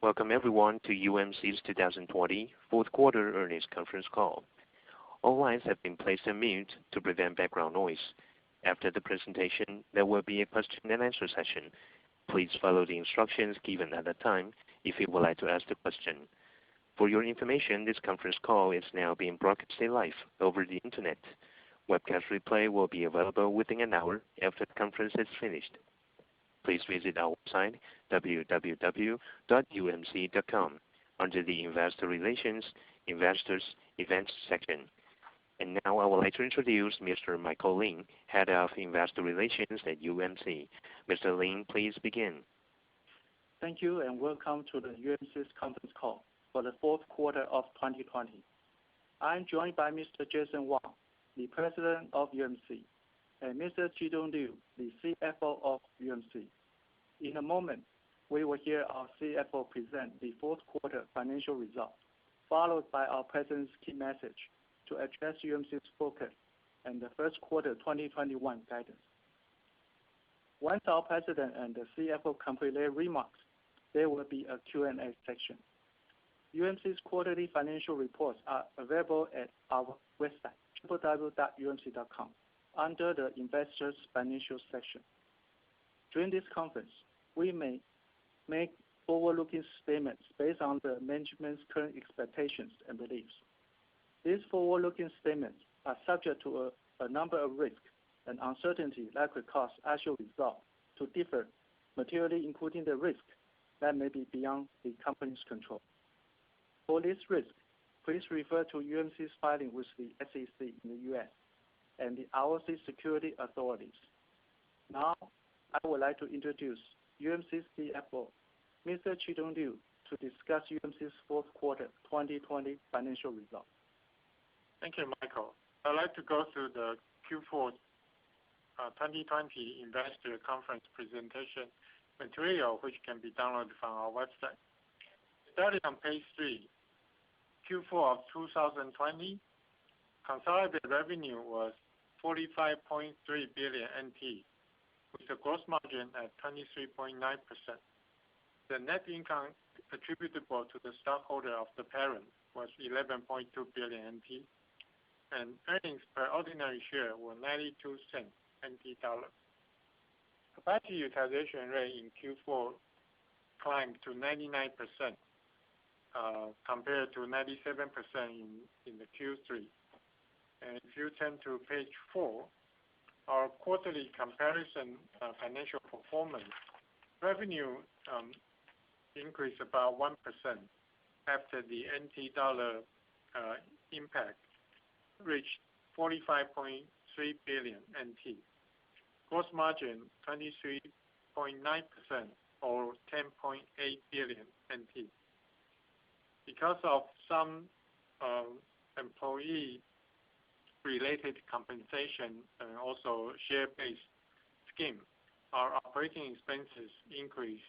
Welcome everyone to UMC's 2020 fourth quarter earnings conference call. All lines have been placed on mute to prevent background noise. After the presentation, there will be a question and answer session. Please follow the instructions given at that time if you would like to ask the question. For your information, this conference call is now being broadcasted live over the internet. Webcast replay will be available within an hour after the conference is finished. Please visit our website, www.umc.com, under the Investor Relations, Investors, Events section. And now I would like to introduce Mr. Michael Lin, Head of Investor Relations at UMC. Mr. Lin, please begin. Thank you and welcome to the UMC's conference call for the fourth quarter of 2020. I'm joined by Mr. Jason Wang, the President of UMC, and Mr. Chi-Tung Liu, the CFO of UMC. In a moment, we will hear our CFO present the fourth quarter financial results, followed by our President's key message to address UMC's focus and the first quarter 2021 guidance. Once our President and the CFO complete their remarks, there will be a Q&A section. UMC's quarterly financial reports are available at our website, www.umc.com, under the Investors Financial section. During this conference, we may make forward-looking statements based on the management's current expectations and beliefs. These forward-looking statements are subject to a number of risks and uncertainties that could cause actual results to differ materially, including the risk that may be beyond the company's control. For this risk, please refer to UMC's filing with the SEC in the U.S. and the ROC security authorities. Now, I would like to introduce UMC's CFO, Mr. Chi-Tung Liu, to discuss UMC's fourth quarter 2020 financial results. Thank you, Michael. I'd like to go through the Q4 2020 investor conference presentation material, which can be downloaded from our website. Starting on page 3, Q4 of 2020, consolidated revenue was 45.3 billion NT, with a gross margin at 23.9%. The net income attributable to the stockholder of the parent was 11.2 billion NT, and earnings per ordinary share were 92 cents NT dollar. Capacity utilization rate in Q4 climbed to 99%, compared to 97% in the Q3. And if you turn to page 4, our quarterly comparison financial performance, revenue increased about 1% after the NT dollar impact reached 45.3 billion NT. Gross margin 23.9% or 10.8 billion NT. Because of some employee-related compensation and also share-based scheme, our operating expenses increased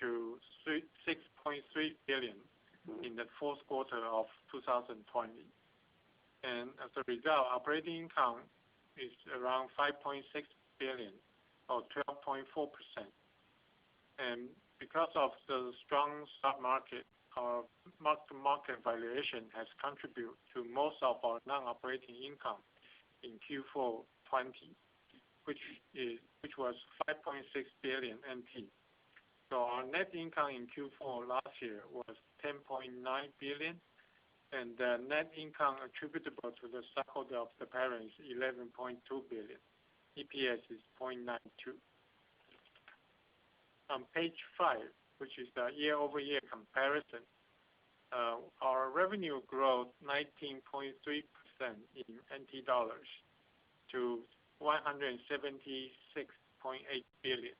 to 6.3 billion in the fourth quarter of 2020. And as a result, operating income is around 5.6 billion or 12.4%. And because of the strong stock market, our mark-to-market valuation has contributed to most of our non-operating income in Q4 20, which was 5.6 billion NT. So our net income in Q4 last year was 10.9 billion, and the net income attributable to the stockholder of the parent is 11.2 billion. EPS is 0.92. On page 5, which is the year-over-year comparison, our revenue grew 19.3% in NT dollars to 176.8 billion.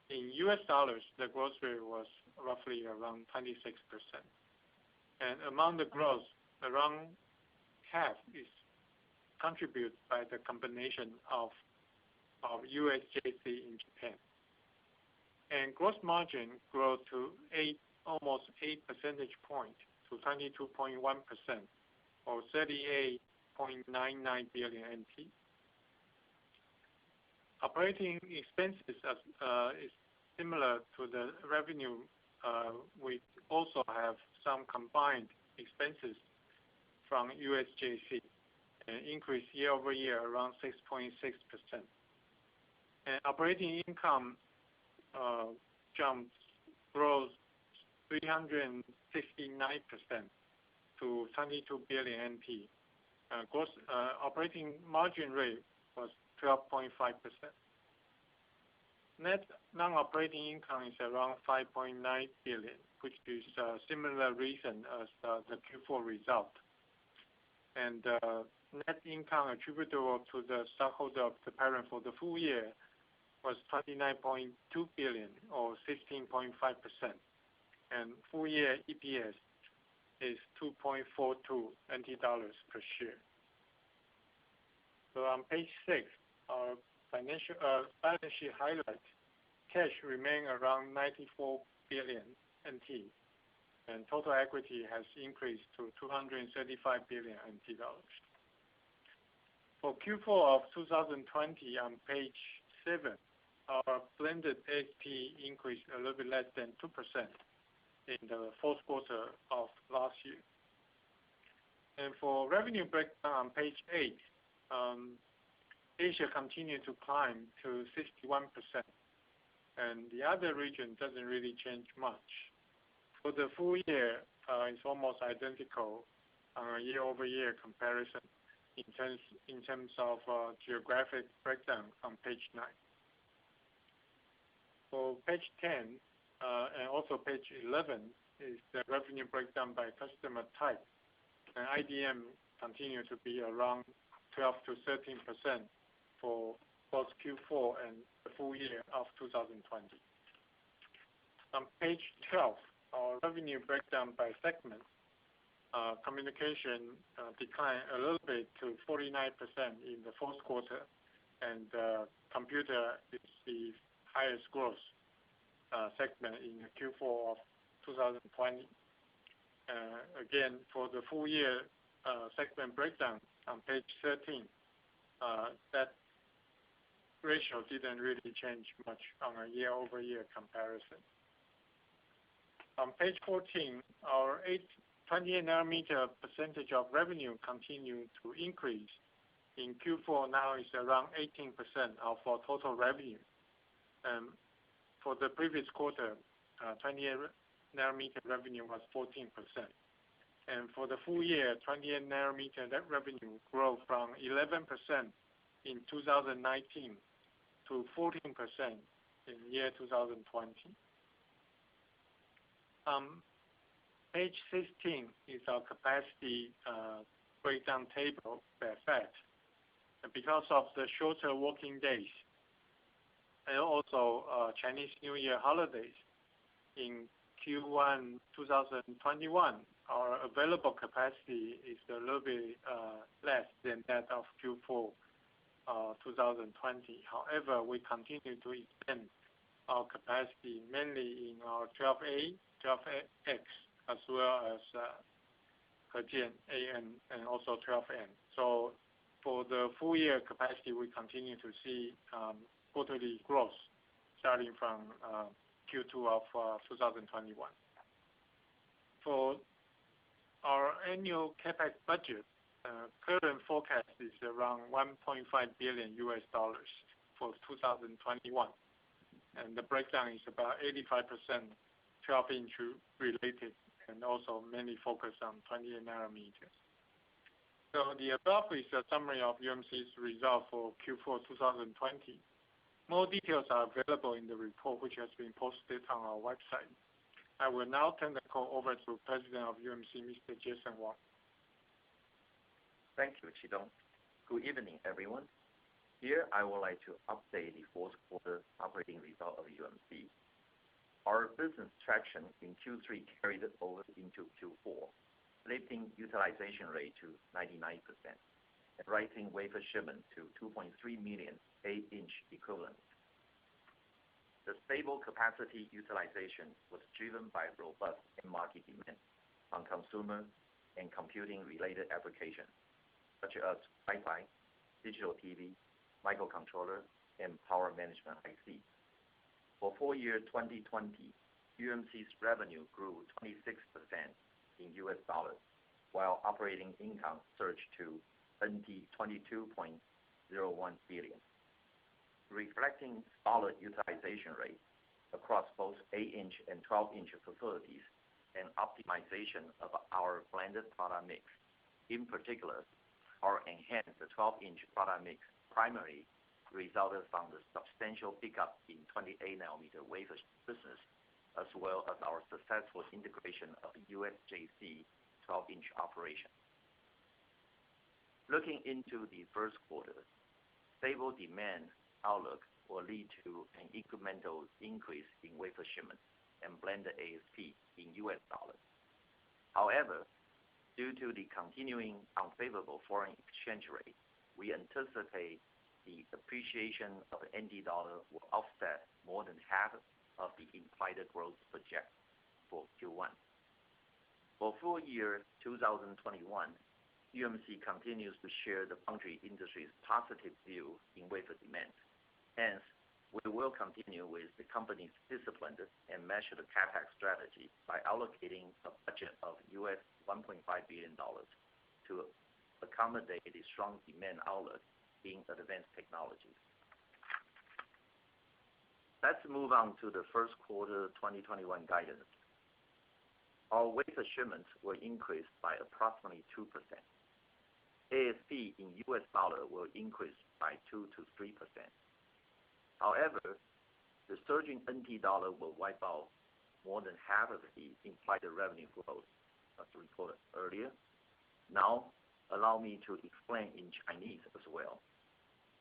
In US dollars, the growth rate was roughly around 26%. And among the growth, around half is contributed by the combination of USJC in Japan. And gross margin grew to almost 8 percentage points to 22.1% or 38.99 billion NT. Operating expenses is similar to the revenue we also have some combined expenses from USJC, an increase year-over-year around 6.6%. And operating income grows 369% to 22 billion NT. Gross operating margin rate was 12.5%. Net non-operating income is around 5.9 billion, which is a similar reason as the Q4 result. And net income attributable to the stockholder of the parent for the full year was 29.2 billion, or 16.5%. And full year EPS is 2.42 NT dollars per share. So on page 6, our financial balance sheet highlights. Cash remain around 94 billion NT, and total equity has increased to 235 billion NT dollars. For Q4 of 2020, on page 7, our blended ASP increased a little bit less than 2% in the fourth quarter of last year. And for revenue breakdown on page 8, Asia continued to climb to 61%, and the other region doesn't really change much. For the full year, it's almost identical on a year-over-year comparison in terms of geographic breakdown on page 9. For page 10 and also page 11 is the revenue breakdown by customer type, and IDM continue to be around 12 to 13% for both Q4 and the full year of 2020. On page 12, our revenue breakdown by segment. Communication declined a little bit to 49% in the fourth quarter, and computer is the highest growth segment in Q4 of 2020. Again, for the full year segment breakdown on page 13, that ratio didn't really change much on a year-over-year comparison. On page 14, our 28 nanometer percentage of revenue continued to increase. In Q4 now is around 18% of our total revenue. For the previous quarter, 28 nanometer revenue was 14%. And for the full year, 28 nanometer net revenue grew from 11% in 2019 to 14% in year 2020. Page 16 is our capacity breakdown table per fab. Because of the shorter working days and also Chinese New Year holidays in Q1 2021, our available capacity is a little bit less than that of Q4 2020. However, we continue to expand our capacity mainly in our 12A, 12X, as well as Hejian AN and also 12N. So for the full year capacity, we continue to see quarterly growth starting from Q2 of 2021. For our annual CapEx budget, current forecast is around $1.5 billion for 2021, and the breakdown is about 85% 12-inch related, and also mainly focused on 28 nanometers. So the above is a summary of UMC's result for Q4 2020. More details are available in the report, which has been posted on our website. I will now turn the call over to President of UMC, Mr. Jason Wang. Thank you, Chi-Tung. Good evening, everyone. Here, I would like to update the fourth quarter operating result of UMC. Our business traction in Q3 carried over into Q4, lifting utilization rate to 99% and rising wafer shipment to 2.3 million 8-inch equivalents. The stable capacity utilization was driven by robust market demand on consumer and computing-related applications, such as Wi-Fi, digital TV, microcontroller, and power management IC. For full year 2020, UMC's revenue grew 26% in US dollars, while operating income surged to NT 22.01 billion, reflecting solid utilization rate across both 8-inch and 12-inch facilities and optimization of our blended product mix. In particular, our enhanced 12-inch product mix primarily resulted from the substantial pickup in 28-nanometer wafer business, as well as our successful integration of USJC 12-inch operation. Looking into the first quarter, stable demand outlook will lead to an incremental increase in wafer shipments and blended ASP in US dollars. However, due to the continuing unfavorable foreign exchange rate, we anticipate the appreciation of the NT dollar will offset more than half of the implied growth project for Q1. For full year 2021, UMC continues to share the foundry industry's positive view in wafer demand. Hence, we will continue with the company's disciplined and measured CapEx strategy by allocating a budget of US $1.5 billion to accommodate the strong demand outlook in advanced technologies. Let's move on to the first quarter 2021 guidance. Our wafer shipments will increase by approximately 2%. ASP in US dollar will increase by 2 to 3%. However, the surging NT dollar will wipe out more than half of the implied revenue growth as reported earlier. Now, allow me to explain in Chinese as well.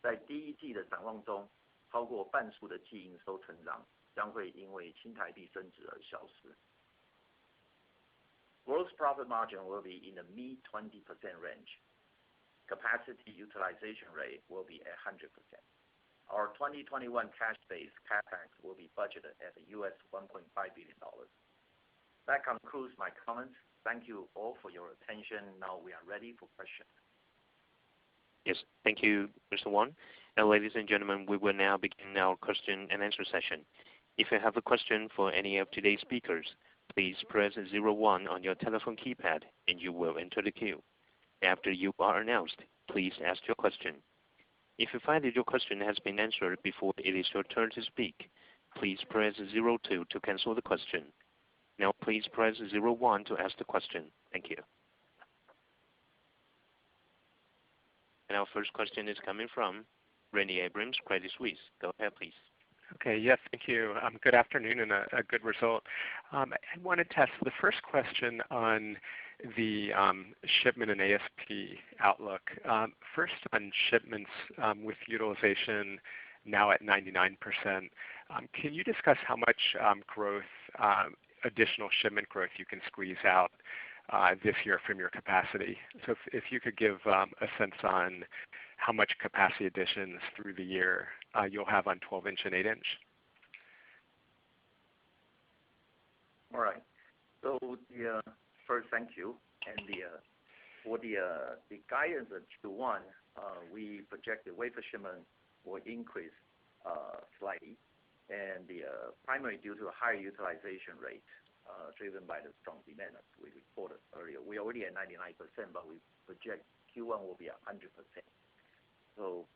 在第一季的展望中，超过半数的季营收成长将会因为新台币升值而消失。Gross profit margin will be in the mid-20% range. Capacity utilization rate will be at 100%. Our 2021 cash-based CapEx will be budgeted at US $1.5 billion. That concludes my comments. Thank you all for your attention. Now we are ready for questions. Yes, thank you, Mr. Wang. And ladies and gentlemen, we will now begin our question and answer session. If you have a question for any of today's speakers, please press 01 on your telephone keypad and you will enter the queue. After you are announced, please ask your question. If you find that your question has been answered before it is your turn to speak, please press 02 to cancel the question. Now please press 01 to ask the question. Thank you. And our first question is coming from Randy Abrams, Credit Suisse. Go ahead, please. Okay, yes, thank you. Good afternoon and a good result. I wanted to ask the first question on the shipment and ASP outlook. First on shipments with utilization now at 99%. Can you discuss how much growth, additional shipment growth you can squeeze out this year from your capacity? So if you could give a sense on how much capacity additions through the year you'll have on 12-inch and 8-inch. All right. So first, thank you. And for the guidance of Q1, we project the wafer shipment will increase slightly, and primarily due to a higher utilization rate driven by the strong demand as we reported earlier. We already at 99%, but we project Q1 will be 100%. So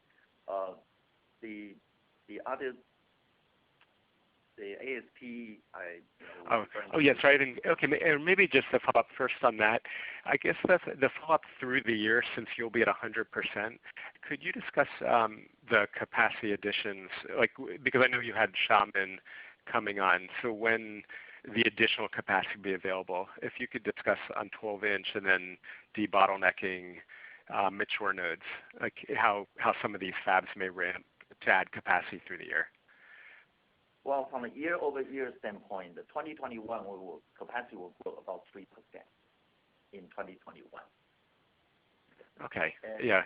the ASP, yes, right. Okay, maybe just to follow up first on that. I guess the follow-up through the year, since you'll be at 100%, could you discuss the capacity additions? Because I know you had Xiamen coming on, so when the additional capacity will be available, if you could discuss on 12-inch and then debottlenecking mature nodes, like how some of these fabs may ramp to add capacity through the year. Well, from a year-over-year standpoint, the 2021 capacity will grow about 3% in 2021. Okay. And, yeah.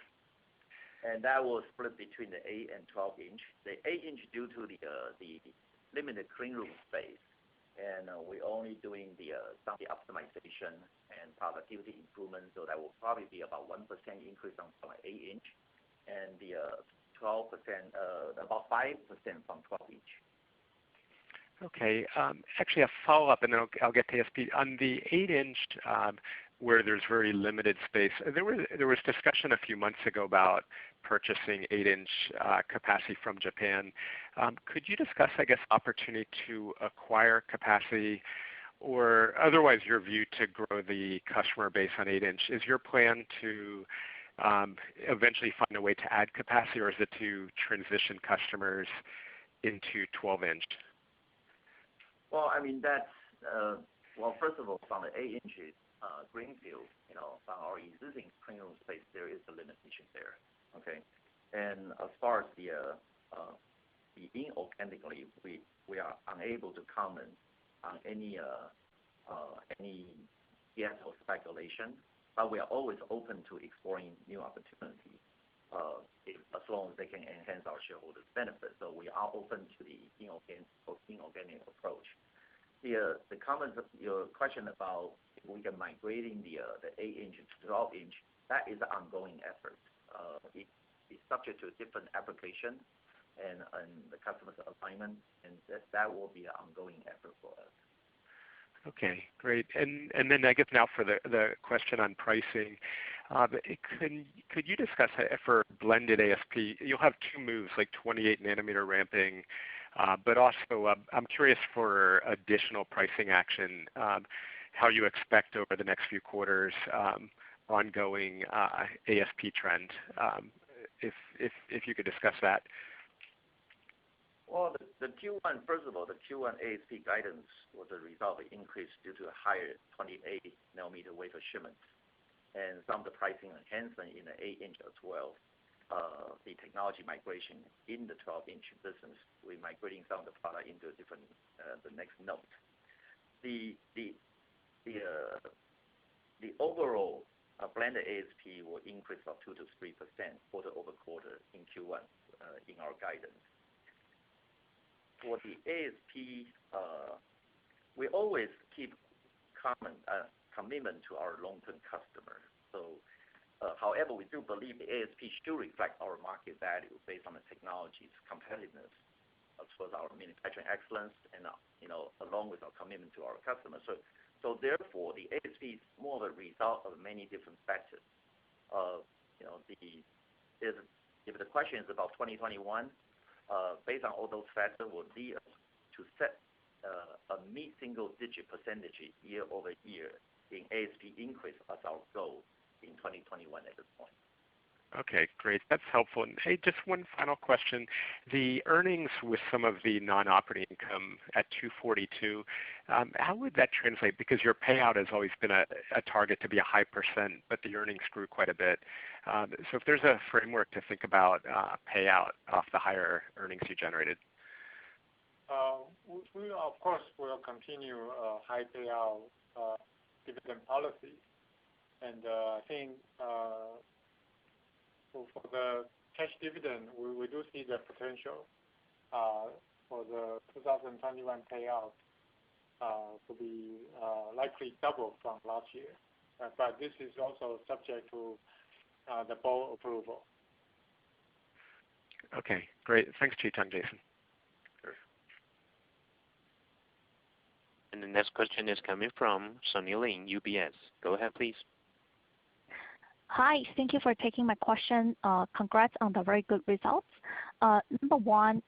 And that will split between the 8 and 12-inch. The 8-inch due to the limited clean room space, and we're only doing some of the optimization and productivity improvement, so that will probably be about 1% increase from 8-inch, and the 12%, about 5% from 12-inch. Okay. Actually, a follow-up, and then I'll get to ASP. On the 8-inch, where there's very limited space, there was discussion a few months ago about purchasing 8-inch capacity from Japan. Could you discuss, I guess, opportunity to acquire capacity, or otherwise your view to grow the customer base on 8-inch? Is your plan to eventually find a way to add capacity, or is it to transition customers into 12-inch? Well, I mean, that's, first of all, from the 8 inches greenfield, from our existing clean room space, there is a limitation there, okay? And as far as the inorganically, we are unable to comment on any guess or speculation, but we are always open to exploring new opportunities as long as they can enhance our shareholders' benefit. So we are open to the inorganic approach. The comments of your question about if we can migrating the 8-inch to 12-inch, that is an ongoing effort. It's subject to a different application and the customer's alignment, and that will be an ongoing effort for us. Okay, great. And then I guess now for the question on pricing, could you discuss for blended ASP, you'll have two moves, like 28 nanometer ramping, but also I'm curious for additional pricing action, how you expect over the next few quarters ongoing ASP trend, if you could discuss that. Well, the Q1, first of all, the Q1 ASP guidance was a result of increase due to a higher 28 nanometer wafer shipments and some of the pricing enhancement in the 8-inch as well. The technology migration in the 12-inch business, we're migrating some of the product into a different, the next node. The overall blended ASP will increase about 2 to 3% quarter over quarter in Q1 in our guidance. For the ASP, we always keep commitment to our long-term customer. So, however, we do believe the ASP should reflect our market value based on the technology's competitiveness, as well as our manufacturing excellence, and along with our commitment to our customers. So therefore, the ASP is more of a result of many different factors. If the question is about 2021. Based on all those factors, will lead us to set a mid-single-digit percentage year over year in ASP increase as our goal in 2021 at this point. Okay, great. That's helpful. And hey, just one final question. The earnings with some of the non-operating income at 242, how would that translate? Because your payout has always been a target to be a high percent, but the earnings grew quite a bit. So if there's a framework to think about payout off the higher earnings you generated. We of course will continue high payout dividend policy, and I think for the cash dividend, we do see the potential for the 2021 payout to be likely double from last year, but this is also subject to the board approval. Okay, great. Thanks, Chi-Tung, Jason. And the next question is coming from Sunny Lin, UBS. Go ahead, please. Hi, thank you for taking my question. Congrats on the very good results. Number one,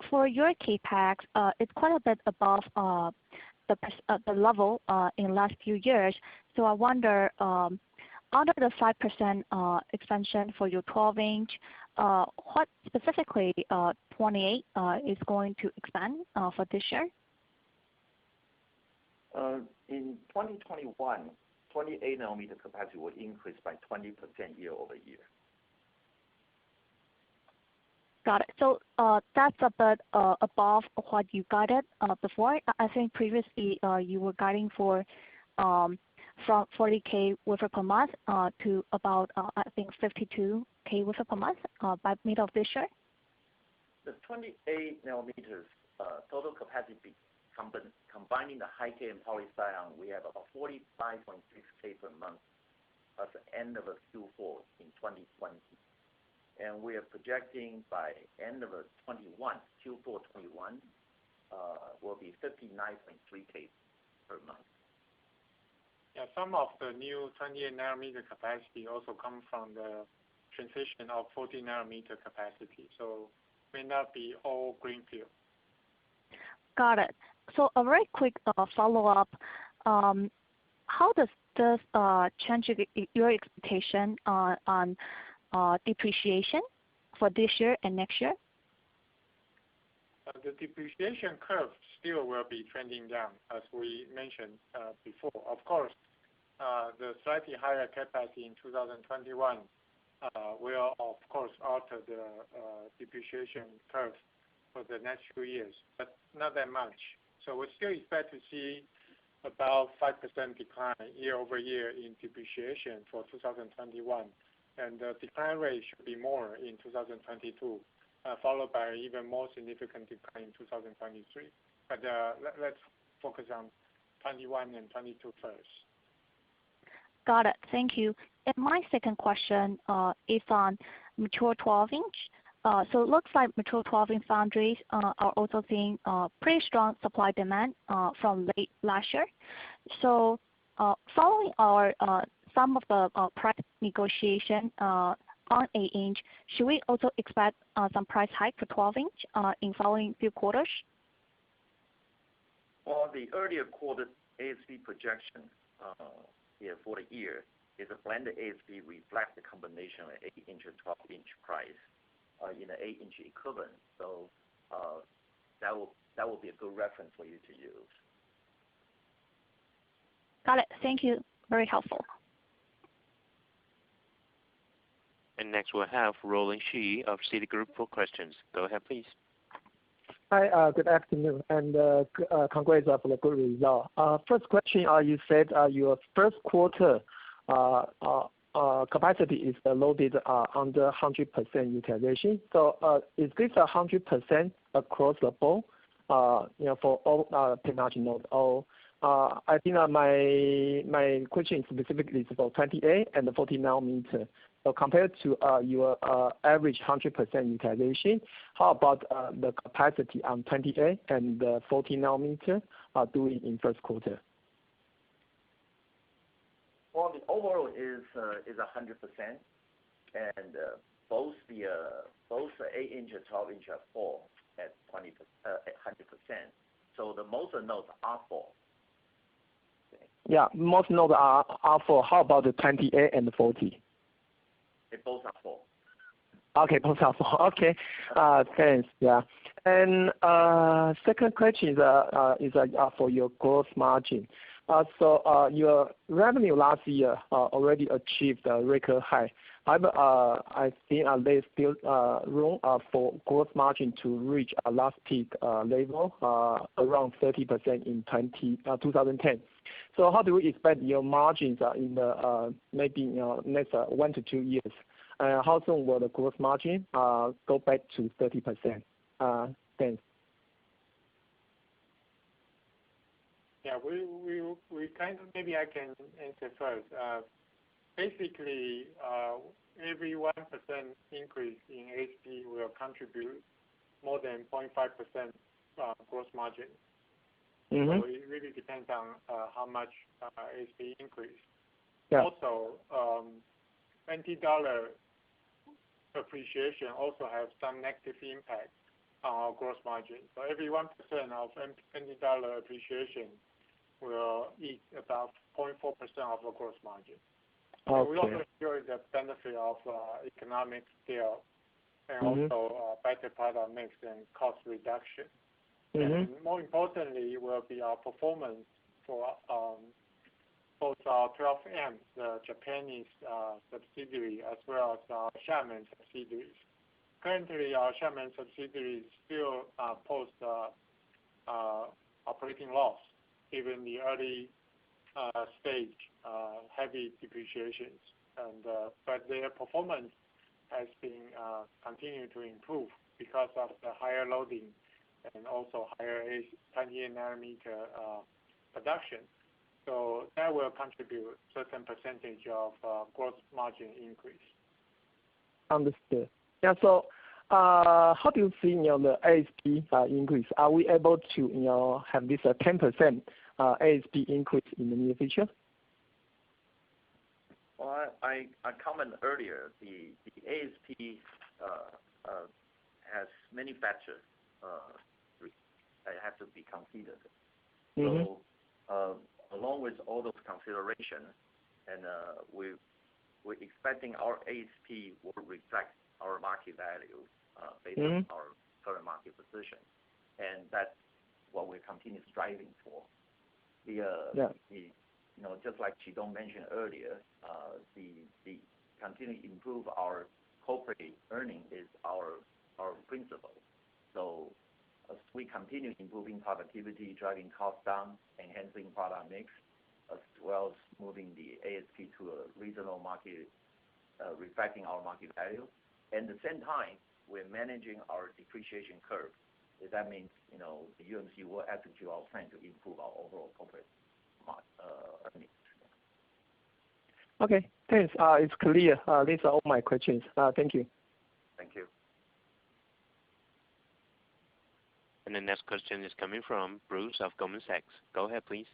for your CAPEX, it's quite a bit above the level in last few years. So I wonder, under the 5% expansion for your 12-inch, what specifically 28 is going to expand for this year? In 2021, 28 nanometer capacity will increase by 20% year over year. Got it. So that's a bit above what you guided before. I think previously you were guiding for from 40K wafer per month to about I think 52K wafer per month by middle of this year. The 28 nanometers total capacity combining the high-K and polysilicon, we have about 45.6K per month at the end of Q4 in 2020. And we are projecting by end of Q4 21, will be 59.3K per month. Yeah, some of the new 28 nanometer capacity also come from the transition of 40 nanometer capacity, so may not be all greenfield. Got it. So a very quick follow-up. How does this change your expectation on depreciation for this year and next year? The depreciation curve still will be trending down, as we mentioned before. Of course, the slightly higher capacity in 2021 will, of course, alter the depreciation curve for the next few years, but not that much. So we still expect to see about 5% decline year over year in depreciation for 2021, and the decline rate should be more in 2022, followed by even more significant decline in 2023. But let's focus on 21 and 22 first. Got it. Thank you. And my second question is on mature 12-inch. So it looks like mature 12-inch foundries are also seeing pretty strong supply demand from late last year. So following our some of the price negotiation on 8-inch, should we also expect some price hike for 12-inch in following few quarters? Well, the earlier quarter ASP projection for the year is a blended ASP reflect the combination of 8-inch and 12-inch price in the 8-inch equivalent. So that will be a good reference for you to use. Got it. Thank you. Very helpful. And next we'll have Roland Shi of Citigroup for questions. Go ahead, please. Hi, good afternoon, and congrats for the good result. First question, you said your first quarter capacity is loaded under 100% utilization. So is this 100% across the board, for all technology nodes? Or I think my question specifically is about 28 and the 40 nanometer. So compared to your average 100% utilization, how about the capacity on 28 and the 40 nanometer doing in first quarter? Well, the overall is 100%, and both the 8-inch and 12-inch are full at 100%. So the most of the nodes are full. Okay. Yeah, most nodes are full. How about the 28 and the 40? They both are full. Okay, both are full. Okay, thanks. Yeah, and second question is for your gross margin. So your revenue last year already achieved a record high. I think there's still room for gross margin to reach a last peak level around 30% in 2010. So how do we expect your margins in the maybe next 1 to 2 years? How soon will the gross margin go back to 30%? Thanks. Yeah, we kind of, maybe I can answer first. Basically, every 1% increase in ASP will contribute more than 0.5% gross margin. Mm-hmm. So it really depends on how much ASP increase. Yeah. Also, NT dollar appreciation also has some negative impact on our gross margin. So every 1% of NT dollar appreciation will eat about 0.4% of the gross margin. Okay. We also enjoy the benefit of economic scale and also better product mix and cost reduction. And more importantly, will be our performance for both our 12M, the Japanese subsidiary, as well as our Xiamen subsidiaries. Currently, our Xiamen subsidiaries still post operating loss, given the early stage heavy depreciations, and but their performance has been continuing to improve because of the higher loading and also higher 28 nanometer production. So that will contribute certain percentage of gross margin increase. Understood. Yeah, so how do you see the ASP increase? Are we able to have this 10% ASP increase in the near future? Well, I commented earlier, the ASP has many factors that have to be considered. So along with all those considerations, and we're expecting our ASP will reflect our market value based on our current market position, and that's what we continue striving for. Just like Qidong mentioned earlier, the continue to improve our corporate earning is our principle. So as we continue improving productivity, driving costs down, enhancing product mix, as well as moving the ASP to a reasonable market, reflecting our market value. And at the same time, we're managing our depreciation curve. That means, the UMC will execute our plan to improve our overall corporate earnings. Okay, thanks. It's clear. These are all my questions. Thank you. Thank you. And the next question is coming from Bruce of Goldman Sachs. Go ahead, please.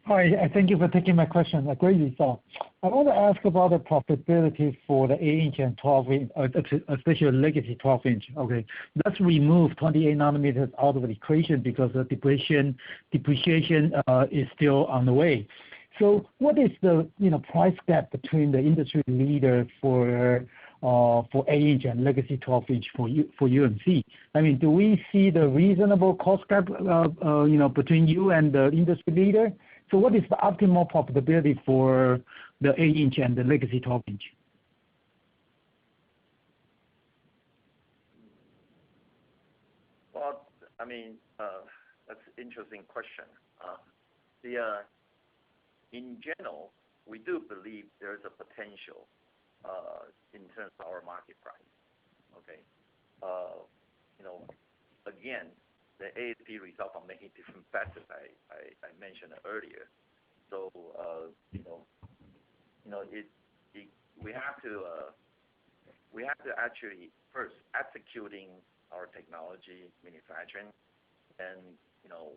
Hi, thank you for taking my question. A great result. I want to ask about the profitability for the 8-inch and 12-inch, especially legacy 12-inch. Okay, let's remove 28 nanometers out of the equation because the depreciation is still on the way. So what is the price gap between the industry leader for 8-inch and legacy 12-inch for UMC? I mean, do we see the reasonable cost gap between you and the industry leader? So what is the optimal profitability for the 8-inch and the legacy 12-inch? Well, I mean, that's an interesting question. In general, we do believe there is a potential in terms of our market price. Okay, again, the ASP result from many different factors I mentioned earlier. So we have to actually first executing our technology manufacturing, and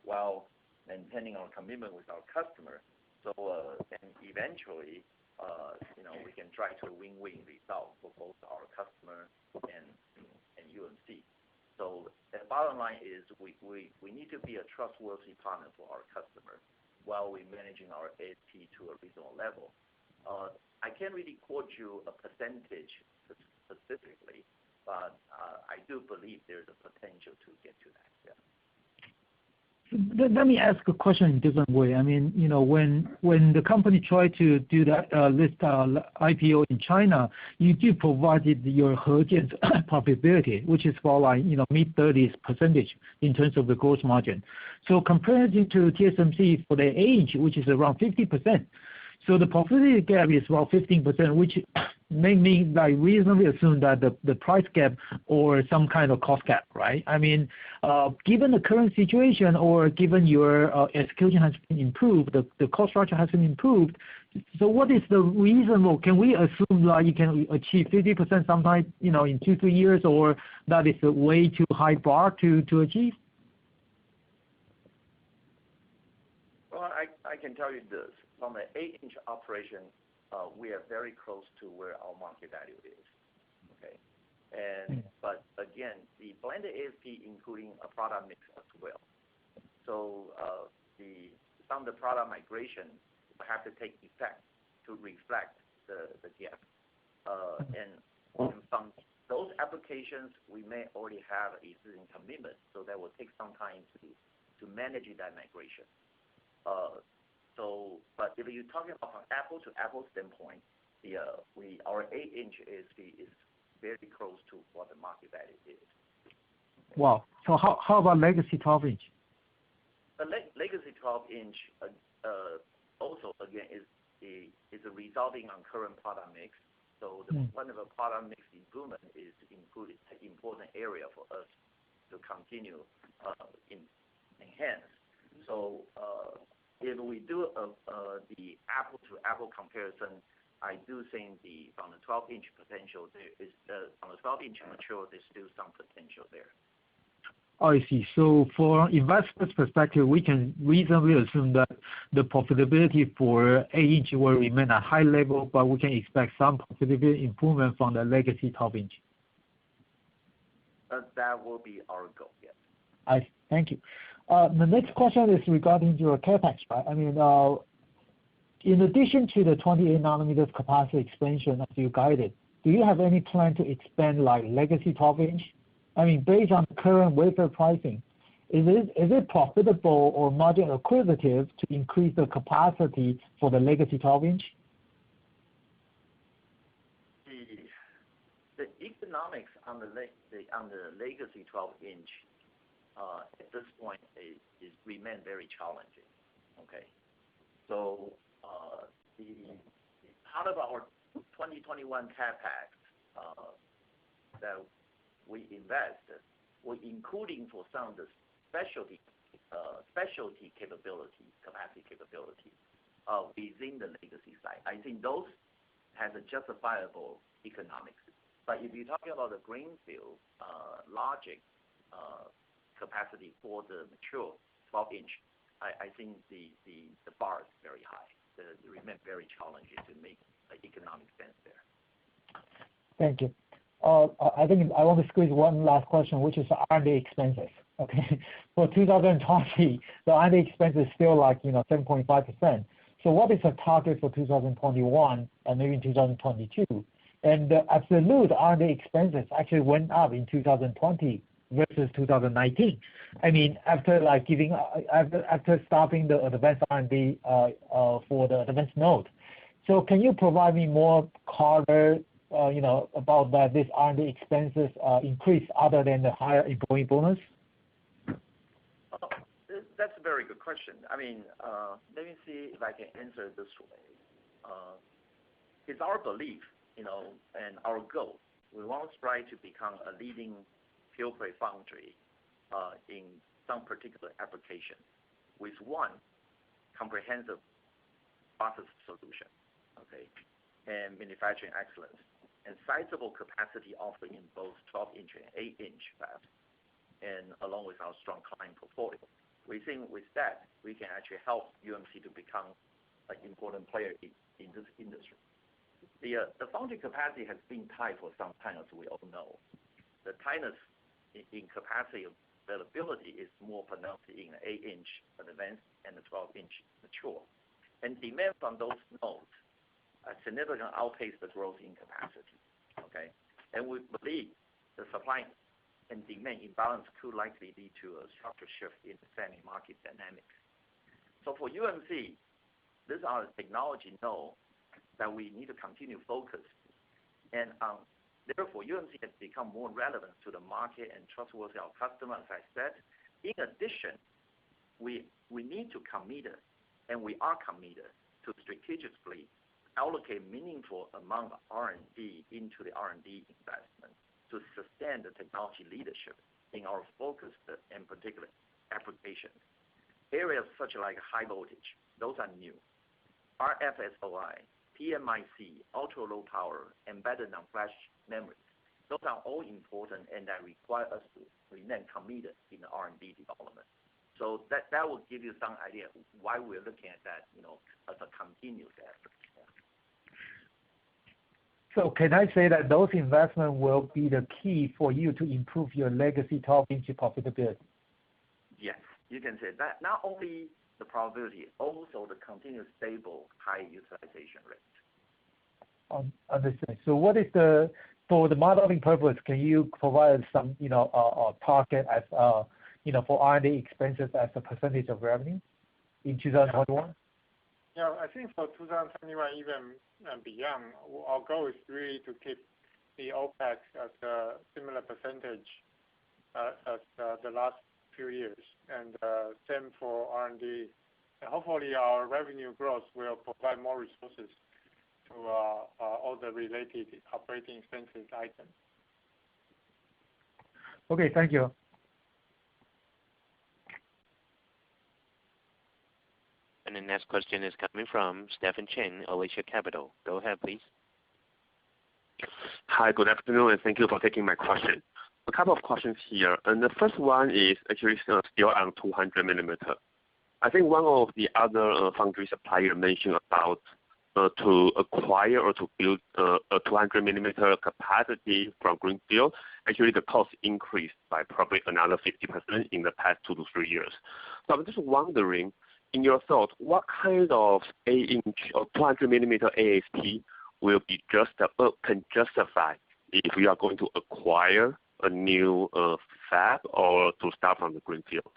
while maintaining our commitment with our customer. So and eventually, we can try to win-win result for both our customer and UMC. So the bottom line is we need to be a trustworthy partner for our customer while we're managing our ASP to a reasonable level. I can't really quote you a percentage specifically, but I do believe there's a potential to get to that. Yeah. Let me ask a question in a different way. I mean, when the company tried to do that list IPO in China, you do provided your Hejian's profitability, which is for mid-30s% in terms of the gross margin. So compared to TSMC for the 8-inch, which is around 50%. So the profitability gap is about 15%, which make me reasonably assume that the price gap or some kind of cost gap, right? I mean, given the current situation or given your execution has been improved, the cost structure has been improved. So what is the reasonable? Can we assume you can achieve 50% sometime, in 2-3 years, or that is a way too high bar to achieve? Well, I can tell you this. From the 8-inch operation, we are very close to where our market value is. Okay, but again, the blended ASP including a product mix as well. So some of the product migration will have to take effect to reflect the gap. And from those applications, we may already have existing commitment, so that will take some time to manage that migration. But if you're talking about from apple-to-apple standpoint, our 8-inch ASP is very close to what the market value is. Wow. So how about legacy 12-inch? The legacy 12-inch also again is a resulting on current product mix. So one of the product mix improvement is included an important area for us to continue enhance. So if we do the apple-to-apple comparison, I do think from the 12-inch potential there is on the 12-inch mature, there's still some potential there. Oh, I see. So for investors' perspective, we can reasonably assume that the profitability for 8-inch will remain at high level, but we can expect some profitability improvement from the legacy 12-inch. That will be our goal, yes. Thank you. The next question is regarding your CapEx, right? I mean, in addition to the 28 nanometers capacity expansion as you guided, do you have any plan to expand like legacy 12-inch? I mean, based on current wafer pricing, is it profitable or margin accretive to increase the capacity for the legacy 12-inch? The economics on the legacy 12-inch at this point is remain very challenging. Okay, so the part of our 2021 capex that we invested, we're including for some of the specialty capability, capacity capability within the legacy side. I think those has a justifiable economics. But if you're talking about the greenfield logic capacity for the mature 12-inch, I think the bar is very high. It remains very challenging to make economic sense there. Thank you. I think I want to squeeze one last question, which is R&D expenses. Okay, for 2020, the R&D expense is still like 7.5%. So what is the target for 2021 and maybe in 2022? And the absolute R&D expenses actually went up in 2020 versus 2019. I mean, after stopping the advanced R&D for the advanced node. So can you provide me more color, about that this R&D expenses increase other than the higher employee bonus? That's a very good question. I mean, let me see if I can answer it this way. It's our belief, and our goal. We want to strive to become a leading pure-play foundry in some particular application with one comprehensive process solution, okay, and manufacturing excellence, and sizable capacity offering in both 12-inch and 8-inch fabs, and along with our strong client portfolio. We think with that, we can actually help UMC to become an important player in this industry. The foundry capacity has been tight for some time, as we all know. The tightness in capacity availability is more pronounced in the 8-inch advanced and the 12-inch mature. And demand from those nodes significantly outpace the growth in capacity. Okay, and we believe the supply and demand imbalance could likely lead to a structural shift in the semi market dynamics. So for UMC, this is our technology node that we need to continue focus, and therefore UMC has become more relevant to the market and trustworthy our customers. As I said, in addition, we need to commit, and we are committed to strategically allocate meaningful amount of R&D into the R&D investment to sustain the technology leadership in our focused and particular applications. Areas such like high voltage, those are new. RFSOI, PMIC, ultra low power, embedded non-flash memories, those are all important and that require us to remain committed in the R&D development. So that will give you some idea why we're looking at that, as a continuous effort. So can I say that those investments will be the key for you to improve your legacy 12-inch profitability? Yes, you can say that. Not only the probability, also the continuous stable high utilization rate. Understood. So what is for the modeling purpose, can you provide some, target as, for R&D expenses as a percentage of revenue in 2021? Yeah, I think for 2021, even and beyond, our goal is really to keep the OPEX at a similar percentage as the last few years, and same for R&D. And hopefully, our revenue growth will provide more resources to all the related operating expenses items. Okay, thank you. And the next question is coming from Stephen Chen, Alicia Capital. Go ahead, please. Hi, good afternoon, and thank you for taking my question. A couple of questions here, and the first one is actually still on 200 millimeter. I think one of the other foundry supplier mentioned about to acquire or to build a 200 millimeter capacity from greenfield. Actually, the cost increased by probably another 50% in the past 2 to 3 years. So I'm just wondering, in your thought, what kind of 8-inch or 200 millimeter ASP will be can justify if we are going to acquire a new fab or to start from the greenfield?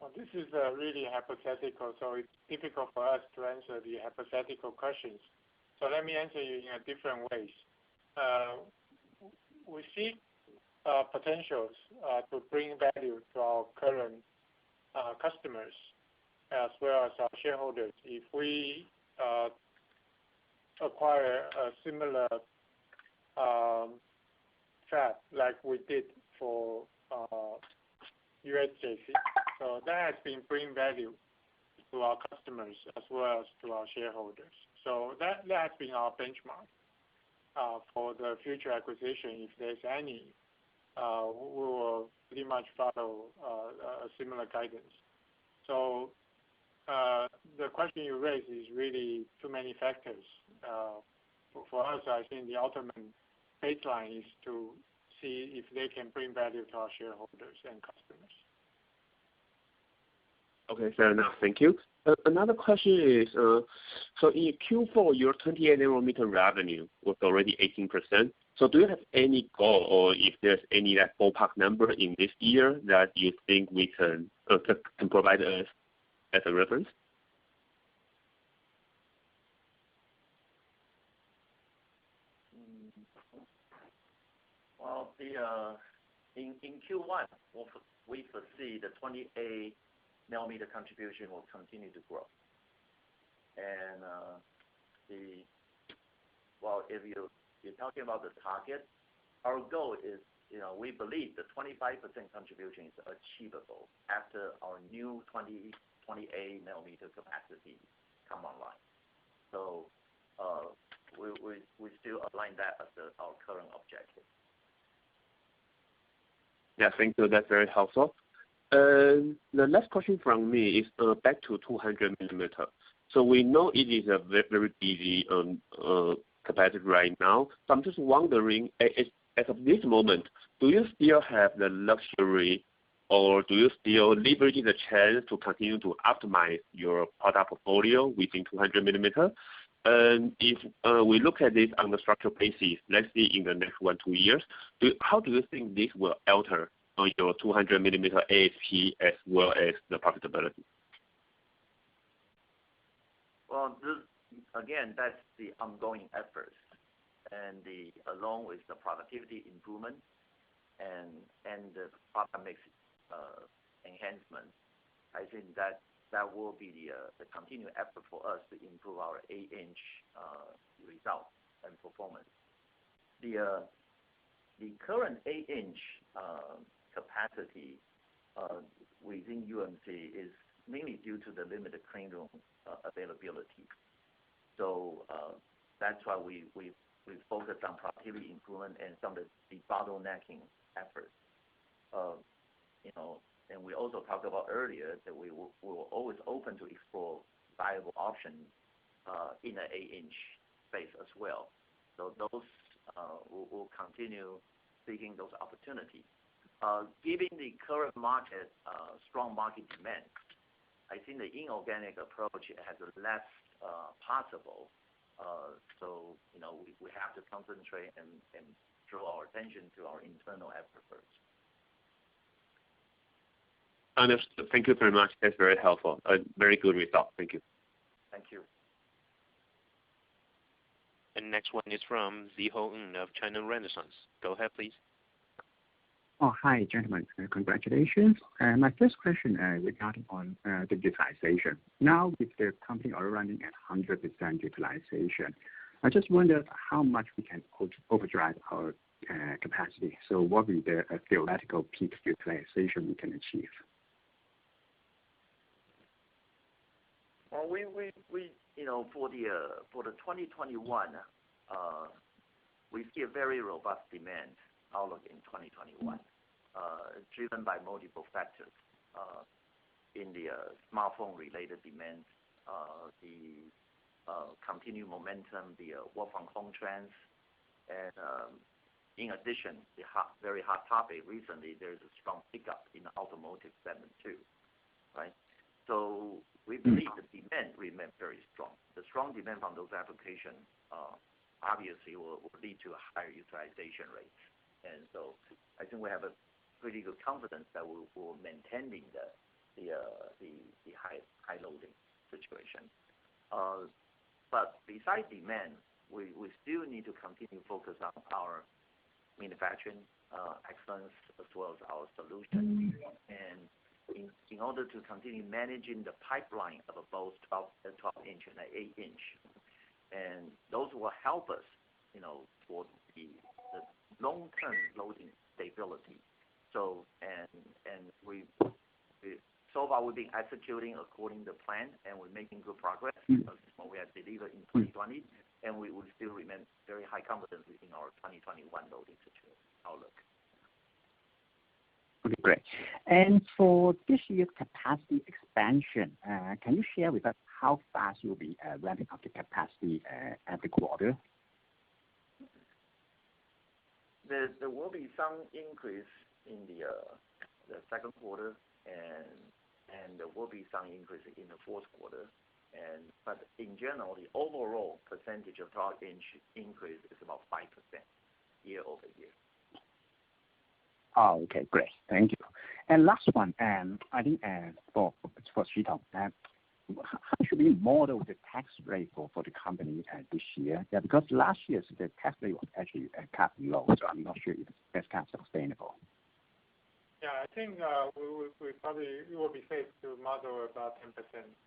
Well, this is really hypothetical, so it's difficult for us to answer the hypothetical questions. So let me answer you in a different ways. We see potentials to bring value to our current customers as well as our shareholders if we acquire a similar fab like we did for USJC. So that has been bring value to our customers as well as to our shareholders. So that has been our benchmark for the future acquisition. If there's any, we will pretty much follow a similar guidance. So the question you raised is really too many factors. For us, I think the ultimate baseline is to see if they can bring value to our shareholders and customers. Okay, fair enough. Thank you. Another question is, so in Q4, your 28 nanometer revenue was already 18%. So do you have any goal, or if there's any ballpark number in this year that you think we can provide us as a reference? Well, in Q1, we foresee the 28 nanometer contribution will continue to grow. And if you're talking about the target, our goal is, we believe the 25% contribution is achievable after our new 28 nanometer capacity come online. So we still align that as our current objective. Yeah, thank you. That's very helpful. The last question from me is back to 200 millimeter. So we know it is a very busy capacity right now. So I'm just wondering, as of this moment, do you still have the luxury, or do you still leverage the chance to continue to optimize your product portfolio within 200 millimeter? And if we look at this on the structural basis, let's see in the next 1-2 years, how do you think this will alter on your 200 millimeter ASP as well as the profitability? Well, again, that's the ongoing efforts, and along with the productivity improvement and the product mix enhancement, I think that will be the continued effort for us to improve our 8-inch results and performance. The current 8-inch capacity within UMC is mainly due to the limited clean room availability. So that's why we focus on productivity improvement and some of the bottlenecking efforts. And we also talked about earlier that we were always open to explore viable options in the 8-inch space as well. So those will continue seeking those opportunities. Given the current market, strong market demand, I think the inorganic approach has less possible. So we have to concentrate and draw our attention to our internal effort first. Understood. Thank you very much. That's very helpful. A very good result. Thank you. Thank you. And next one is from Ziho Ng of China Renaissance. Go ahead, please. Oh, hi, gentlemen. Congratulations. My first question regarding on the utilization. Now, with the company already running at 100% utilization, I just wondered how much we can overdrive our capacity. So what will be the theoretical peak utilization we can achieve? Well, for the 2021, we see a very robust demand outlook in 2021, driven by multiple factors. In the smartphone-related demand, the continued momentum, the work from home trends, and in addition, the very hot topic recently, there's a strong pickup in the automotive segment too, right? So we believe the demand remains very strong. The strong demand from those applications obviously will lead to a higher utilization rate. And so I think we have a pretty good confidence that we'll maintaining the high loading situation. But besides demand, we still need to continue focus on our manufacturing excellence as well as our solutions. And in order to continue managing the pipeline of both 12-inch and 8-inch, and those will help us, for the long-term loading stability. So so far we've been executing according to plan, and we're making good progress. What we have delivered in 2020, and we will still remain very high confidence in our 2021 loading situation outlook. Okay, great. And for this year's capacity expansion, can you share with us how fast you'll be ramping up the capacity every quarter? There will be some increase in the second quarter, and there will be some increase in the fourth quarter. But in general, the overall percentage of 12-inch increase is about 5% year over year. Oh, okay, great. Thank you. And last one, I think for Chi-Tung, how should we model the tax rate for the company this year? Yeah, because last year's the tax rate was actually cut low, so I'm not sure if that's kind of sustainable. Yeah, I think it will be safe to model about 10%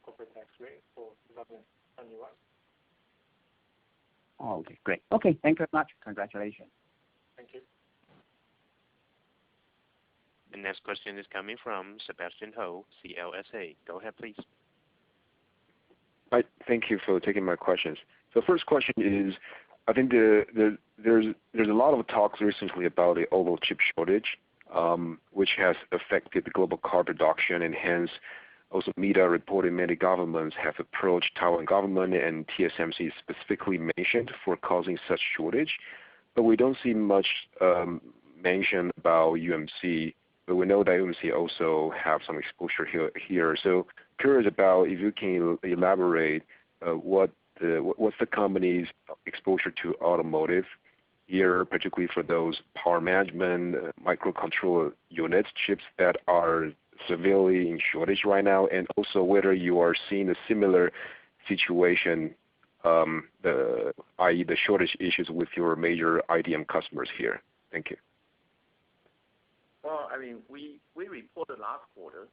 corporate tax rate for 2021. Oh, okay, great. Okay, thank you very much. Congratulations. Thank you. The next question is coming from Sebastian Ho, CLSA. Go ahead, please. Hi, thank you for taking my questions. So first question is, I think there's a lot of talks recently about the auto chip shortage, which has affected the global car production, and hence also media reported many governments have approached Taiwan government and TSMC specifically mentioned for causing such shortage. But we don't see much mention about UMC, but we know that UMC also have some exposure here. So curious about if you can elaborate what's the company's exposure to automotive here, particularly for those power management microcontroller units, chips that are severely in shortage right now, and also whether you are seeing a similar situation, i.e. the shortage issues with your major IDM customers here. Thank you. Well, I mean, we reported last quarter,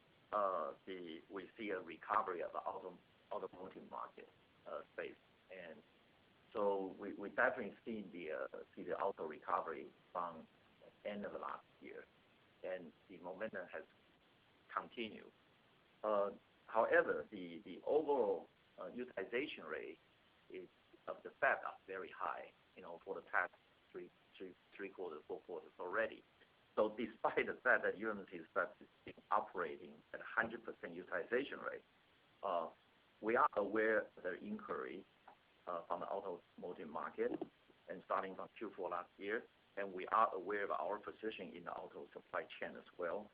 we see a recovery of the automotive market space, and so we definitely see the auto recovery from the end of the last year, and the momentum has continued. However, the overall utilization rate of the fab are very high, for the past three quarters, 4 quarters already. So despite the fact that UMC's fab is operating at 100% utilization rate, we are aware of the inquiry from the automotive market, and starting from Q4 last year, and we are aware of our position in the auto supply chain as well.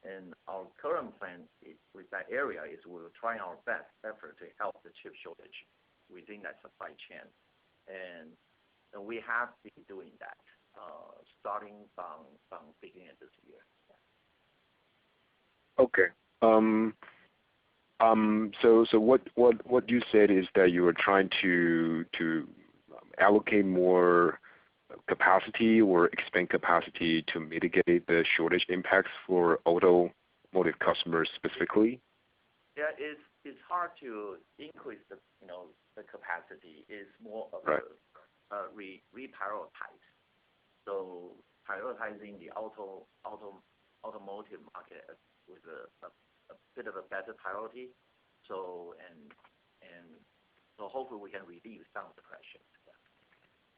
And our current plan with that area is we will try our best effort to help the chip shortage within that supply chain, and we have been doing that starting from beginning of this year. Okay. So what you said is that you are trying to allocate more capacity or expand capacity to mitigate the shortage impacts for automotive customers specifically? Yeah, it's hard to increase the capacity. It's more of right. Reprioritize. So prioritizing the automotive market with a bit of a better priority. So and so hopefully we can relieve some of the pressure.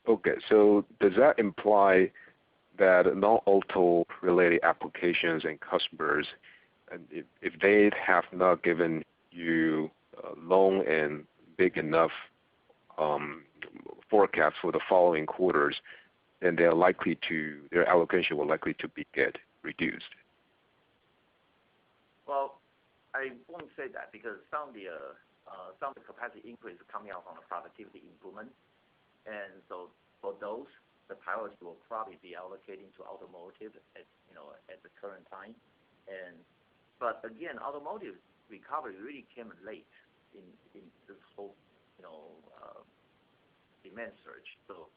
Okay, so does that imply that non-auto related applications and customers, and if they have not given you long and big enough forecast for the following quarters, then their allocation will likely to get reduced? Well, I won't say that because some of the capacity increase is coming out from the productivity improvement, and so for those, the priority will probably be allocating to automotive at the current time. But again, automotive recovery really came late in this whole demand surge. So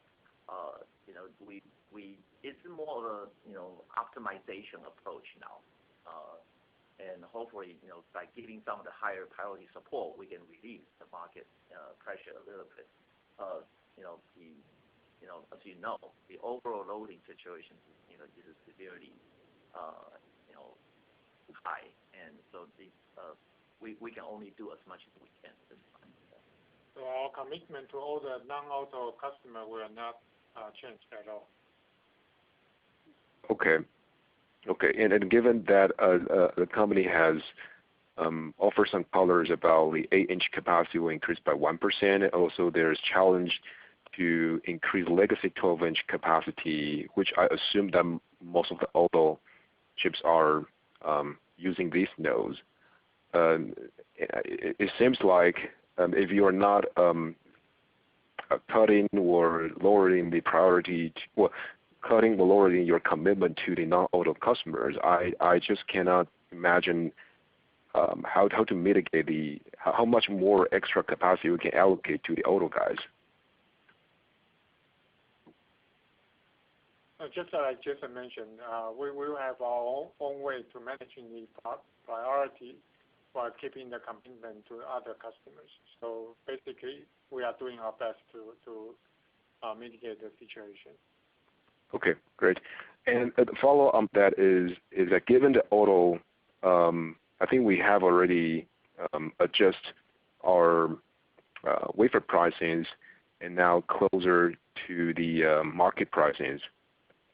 it's more of a optimization approach now, and hopefully by giving some of the higher priority support, we can relieve the market pressure a little bit. As you know, the overall loading situation is severely high, and so we can only do as much as we can this time. So our commitment to all the non-auto customer will not change at all. Okay. And given that the company has offered some colors about the 8-inch capacity will increase by 1%, and also there's challenge to increase legacy 12-inch capacity, which I assume that most of the auto chips are using these nodes. It seems like if you are not cutting or lowering the priority, cutting or lowering your commitment to the non-auto customers, I just cannot imagine how to mitigate how much more extra capacity we can allocate to the auto guys. Just like Jason mentioned, we will have our own way to managing the priority while keeping the commitment to other customers. So basically, we are doing our best to mitigate the situation. Okay, great. And the follow on that is that given the auto, I think we have already adjust our wafer pricings and now closer to the market pricings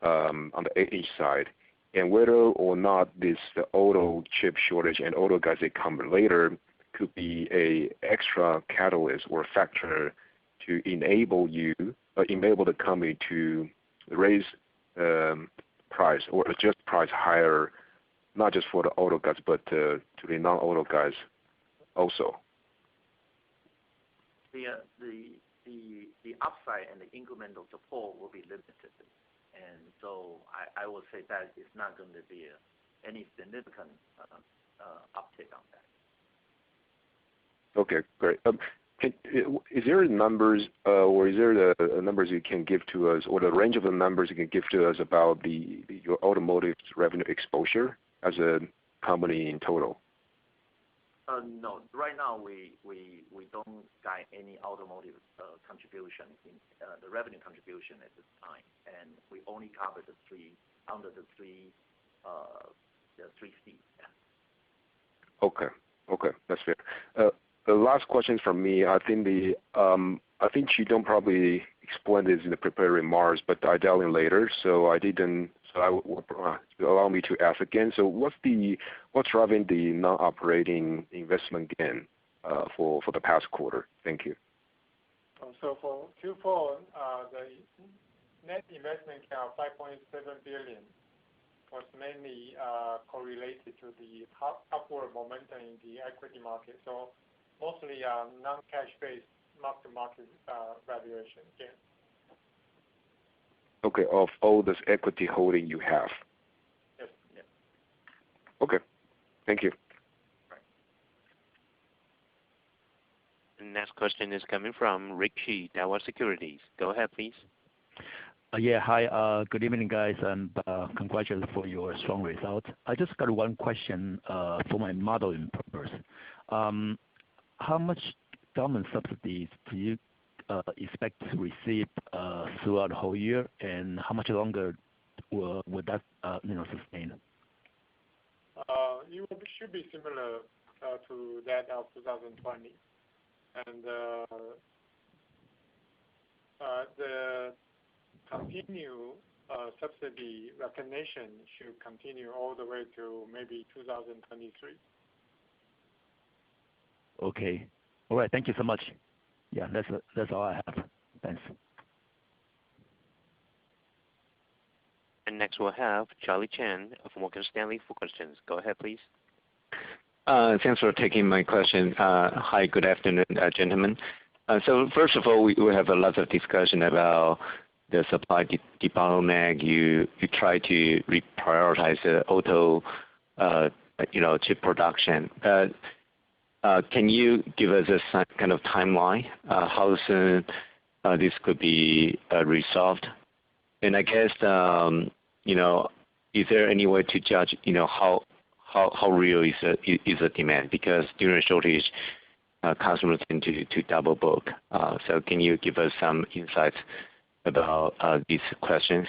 on the 8-inch side, and whether or not the auto chip shortage and auto guys that come later could be a extra catalyst or factor to enable the company to raise price or adjust price higher, not just for the auto guys but to the non-auto guys also. The upside and the incremental support will be limited. And so I will say that it's not going to be any significant uptick on that. Okay, great. Is there numbers or is there the numbers you can give to us, or the range of the numbers you can give to us about your automotive revenue exposure as a company in total? No, right now we don't guide any automotive contribution in the revenue contribution at this time, and we only cover the three C's. Okay, that's fair. The last question from me, I think you don't probably explain this in the prepared remarks, but I dialed in later, so I didn't. So allow me to ask again. So what's driving the non-operating investment gain for the past quarter? Thank you. So for Q4, the net investment gain of 5.7 billion was mainly correlated to the upward momentum in the equity market. So mostly non-cash based mark-to-market valuation gain. Okay, of all this equity holding you have. Yes. Okay, thank you. The next question is coming from Rick Shi, Daiwa Securities. Go ahead, please. Yeah, hi. Good evening, guys, and congratulations for your strong results. I just got one question for my modeling purpose. How much government subsidies do you expect to receive throughout the whole year, and how much longer would that sustain? It should be similar to that of 2020. And the continued subsidy recognition should continue all the way to maybe 2023. Okay. All right. Thank you so much. Yeah, that's all I have. Thanks. And next we'll have Charlie Chan of Morgan Stanley for questions. Go ahead, please. Thanks for taking my question. Hi, good afternoon, gentlemen. So first of all, we have a lot of discussion about the supply bottleneck. You try to reprioritize the auto, chip production. Can you give us a kind of timeline how soon this could be resolved? And I guess is there any way to judge how real is the demand? Because during a shortage, customers tend to double book. So can you give us some insights about these questions?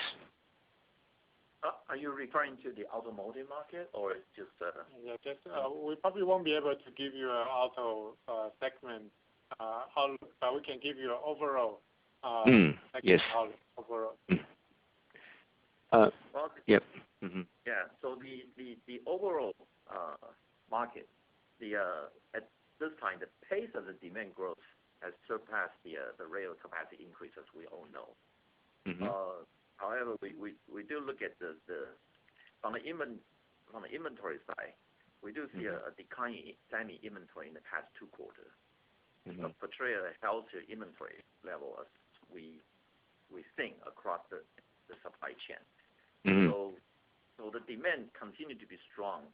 Are you referring to the automotive market or just? We probably won't be able to give you an auto segment outlook, but we can give you an overall. Yes. Overall. Yep. Yeah. So the overall market, at this time, the pace of the demand growth has surpassed the rail capacity increase, as we all know. However, we do look at from the inventory side, we do see a decline in semi inventory in the past 2 quarters. Portray a healthier inventory level as we think across the supply chain. So the demand continue to be strong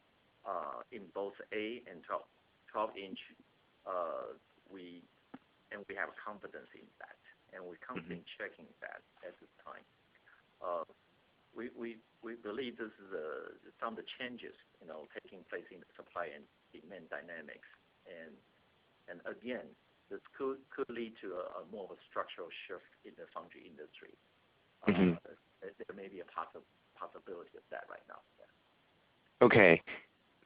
in both 8 and 12-inch. We have confidence in that, and we're constantly checking that at this time. We believe this is some of the changes taking place in the supply and demand dynamics, and again, this could lead to a more of a structural shift in the foundry industry. There may be a possibility of that right now. Yeah. Okay,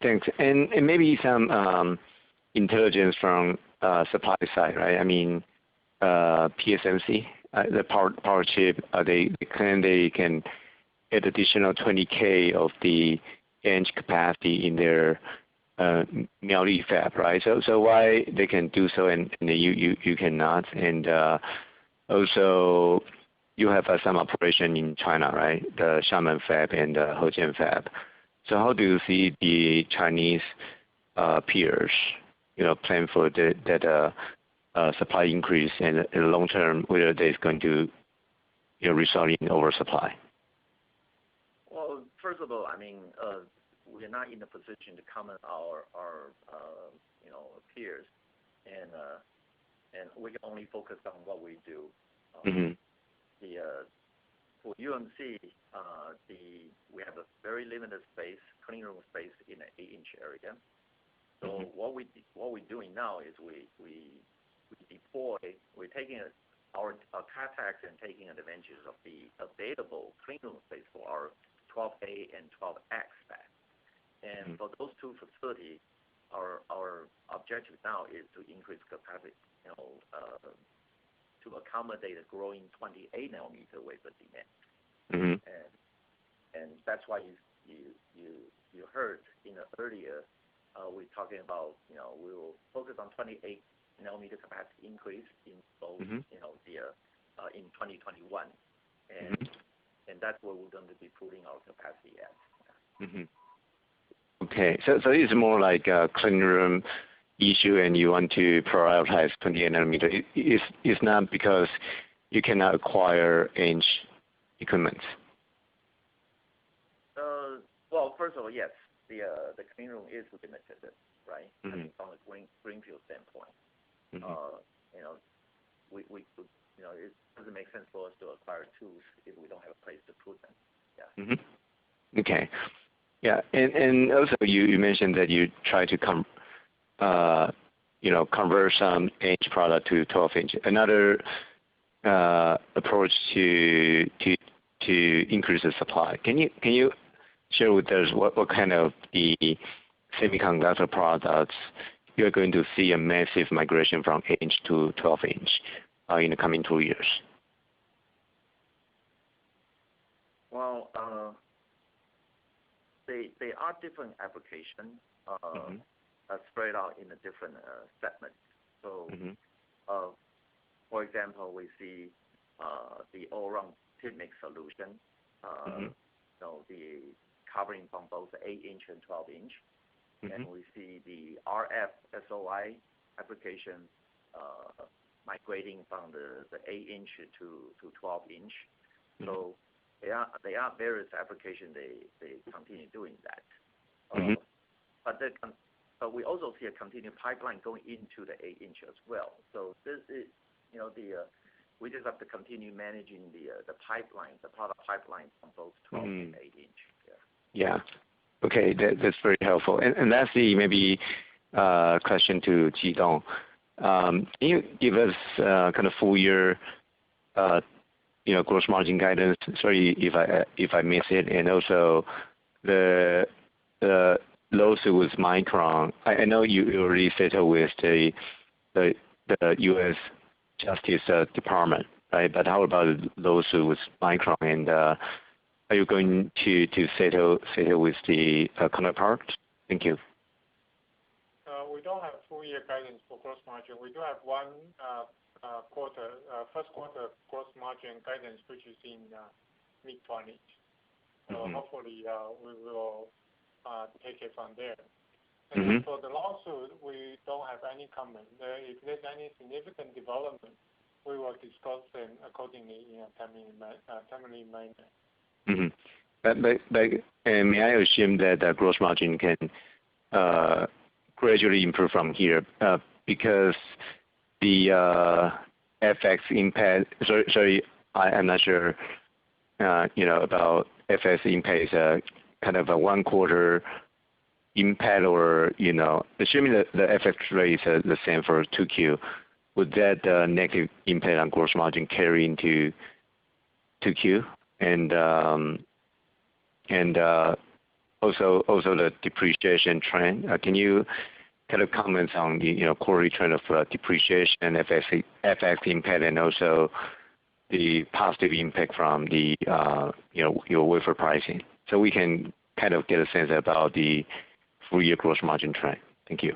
thanks. And maybe some intelligence from supply side, right? I mean, PSMC, the power chip, they claim they can add additional 20K of the inch capacity in their Miaoli fab, right? So why they can do so and you cannot? And also, you have some operation in China, right? The Xiamen fab and the Hejian fab. So how do you see the Chinese peers, plan for that supply increase and in the long term, whether there's going to result in oversupply? Well, first of all, I mean, we're not in a position to comment our peers, and we can only focus on what we do. For UMC, we have a very limited space, clean room space in an 8-inch area. So what we're doing now is we deploy. We're taking our CapEx and taking advantage of the available clean room space for our 12A and 12X fab. And for those 2 facilities, our objective now is to increase capacity, to accommodate a growing 28 nanometer wafer demand. And that's why you heard earlier we're talking about we will focus on 28 nanometer capacity increase in both in 2021, and that's where we're going to be putting our capacity at. Okay, so it's more like a clean room issue, and you want to prioritize 28 nanometer. It's not because you cannot acquire inch equipment. Well, first of all, yes, the clean room is limited, right? From a greenfield standpoint, it doesn't make sense for us to acquire tools if we don't have a place to put them. Yeah. Okay. Yeah, and also you mentioned that you try to convert some inch product to 12-inch. Another approach to increase the supply. Can you share with us what kind of the semiconductor products you're going to see a massive migration from 8-inch to 12-inch in the coming 2 years? Well, they are different applications spread out in the different segments. So, for example, we see the all-round PMIC solution, the covering from both 8-inch and 12-inch, and we see the RF SOI application migrating from the 8-inch to 12-inch. So they are various applications. They continue doing that. But we also see a continued pipeline going into the 8-inch as well. So this is, we just have to continue managing the pipeline, the product pipeline from both 12 and 8-inch. Yeah. Okay, that's very helpful. And lastly, maybe question to Chi-Tung. Can you give us kind of full year, gross margin guidance? Sorry if I miss it, and also the lawsuit with Micron. I know you already settled with the U.S. Justice Department, right? But how about the lawsuit with Micron? And are you going to settle with the counterpart? Thank you. We don't have full year guidance for gross margin. We do have one first quarter gross margin guidance, which is in mid-20s. So hopefully we will take it from there. And for the lawsuit, we don't have any comment. If there's any significant development, we will discuss them accordingly in a timely manner. But may I assume that the gross margin can gradually improve from here because the FX impact? Sorry, I'm not sure. About FX impact is kind of a 1 quarter impact, or assuming that the FX rate is the same for 2Q, would that negative impact on gross margin carry into 2Q? And also the depreciation trend. Can you kind of comment on the quarterly trend of depreciation, FX impact, and also the positive impact from the your wafer pricing, so we can kind of get a sense about the full year gross margin trend? Thank you.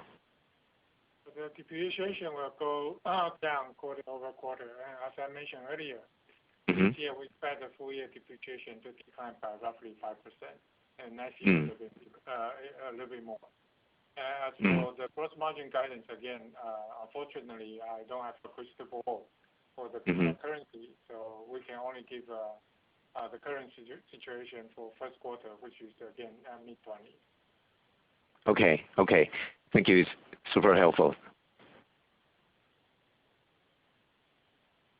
The depreciation will go down quarter over quarter. As I mentioned earlier, this year we expect the full year depreciation to decline by roughly 5%, and next year a little bit more. As for the gross margin guidance, again, unfortunately, I don't have a crystal ball for the currency, so we can only give the current situation for first quarter, which is again mid-20s. Okay. Thank you. It's super helpful.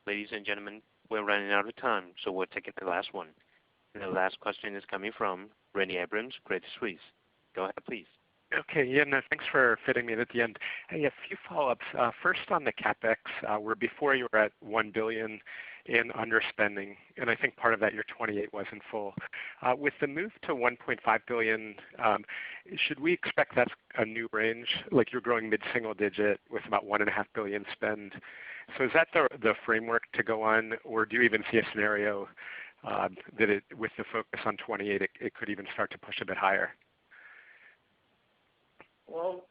Ladies and gentlemen, we're running out of time, so we're taking the last one. And the last question is coming from Randy Abrams, Credit Suisse. Go ahead, please. Okay, yeah, no, thanks for fitting me in at the end. Hey, a few follow-ups. First on the CapEx, where before you were at $1 billion in underspending, and I think part of that your 28 wasn't full. With the move to $1.5 billion, should we expect that's a new range? Like you're growing mid-single digit with about $1.5 billion spend. So is that the framework to go on, or do you even see a scenario that with the focus on 28, it could even start to push a bit higher? Well,